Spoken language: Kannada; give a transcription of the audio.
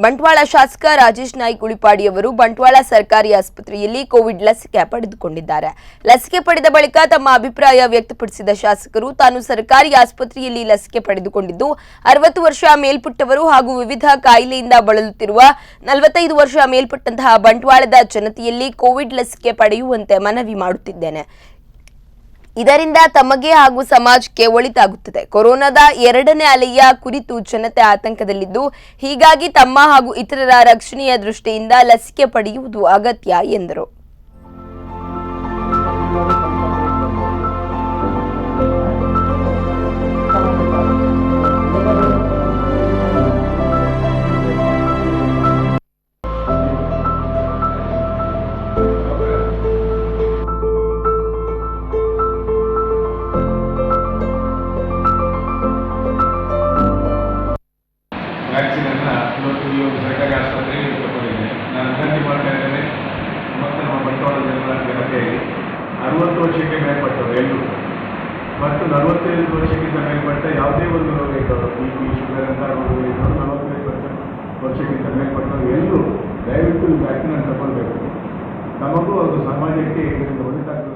ಬಂಟ್ವಾಳ ಶಾಸಕ ರಾಜೇಶ್ ನಾಯ್ಕ ಉಳಿಪಾಡಿಯವರು ಬಂಟ್ವಾಳ ಸರ್ಕಾರಿ ಆಸ್ಪತ್ರೆಯಲ್ಲಿ ಕೋವಿಡ್ ಲಸಿಕೆ ಪಡೆದುಕೊಂಡಿದ್ದಾರೆ. ಲಸಿಕೆ ಪಡೆದ ಬಳಿಕ ತಮ್ಮ ಅಭಿಪ್ರಾಯ ವ್ಯಕ್ತಪಡಿಸಿದ ಶಾಸಕರು, ತಾನು ಸರ್ಕಾರಿ ಆಸ್ಪತ್ರೆಯಲ್ಲಿ ಲಸಿಕೆ ಪಡೆದುಕೊಂಡಿದ್ದು 60 ವರ್ಷ ಮೇಲ್ಪಟ್ಟವರು ಹಾಗೂ ವಿವಿಧ ಕಾಯಿಲೆಯಿಂದ ಬಳಲುತ್ತಿರುವ 45 ವರ್ಷ ಮೇಲ್ಪಟ್ಟಂತಹ ಬಂಟ್ವಾಳದ ಜನತೆಯಲ್ಲಿ ಕೋವಿಡ್ ಲಸಿಕೆ ಪಡೆಯುವಂತೆ ಮನವಿ ಮಾಡುತ್ತಿದ್ದೇನೆ. ಇದರಿಂದ ತಮಗೆ ಹಾಗೂ ಸಮಾಜಕ್ಕೆ ಒಳಿತಾಗುತ್ತದೆ. ಕೊರೋನಾದ 2ನೇ ಅಲೆಯ ಕುರಿತು ಜನತೆ ಆತಂಕದಲ್ಲಿದ್ದು, ಹೀಗಾಗಿ ತಮ್ಮ ಹಾಗೂ ಇತರರ ರಕ್ಷಣೆಯ ದೃಷ್ಟಿಯಿಂದ ಲಸಿಕೆ ಪಡೆಯುವುದು ಅಗತ್ಯ ಎಂದರು. ವ್ಯಾಕ್ಸಿನನ್ನು ಇವತ್ತು ಈ ಒಂದು ಸರ್ಕಾರಿ ಆಸ್ಪತ್ರೆಯಲ್ಲಿ ತಗೊಂಡಿದ್ದೇನೆ. ನಾನು ವಿನಂತಿ ಮಾಡ್ತಾ ಇದ್ದೇನೆ ಮತ್ತು ನಮ್ಮ ಬಂಟ್ವಾಳ ಜನತೆಯಲ್ಲಿ 60 ವರ್ಷಕ್ಕೆ ಮೇಲ್ಪಟ್ಟವರು ಎಲ್ಲರೂ ಮತ್ತು 45 ವರ್ಷಕ್ಕಿಂತ ಮೇಲ್ಪಟ್ಟ ಯಾವುದೇ ಒಂದು ರೋಗ ಇದ್ದವರು, BP, ಶುಗರ್ ಅಂತ ರೋಗಗಳಿದ್ದವರು 45 ವರ್ಷಕ್ಕಿಂತ ಮೇಲ್ಪಟ್ಟವರು ಎಲ್ಲರೂ ದಯವಿಟ್ಟು ಈ ವ್ಯಾಕ್ಸಿನನ್ನು ತಗೊಳ್ಬೇಕು. ನಮಗೂ ಅದು ಸಮಾಜಕ್ಕೆ ಇದರಿಂದ ಒಳಿತಾಗ್ತದೆ.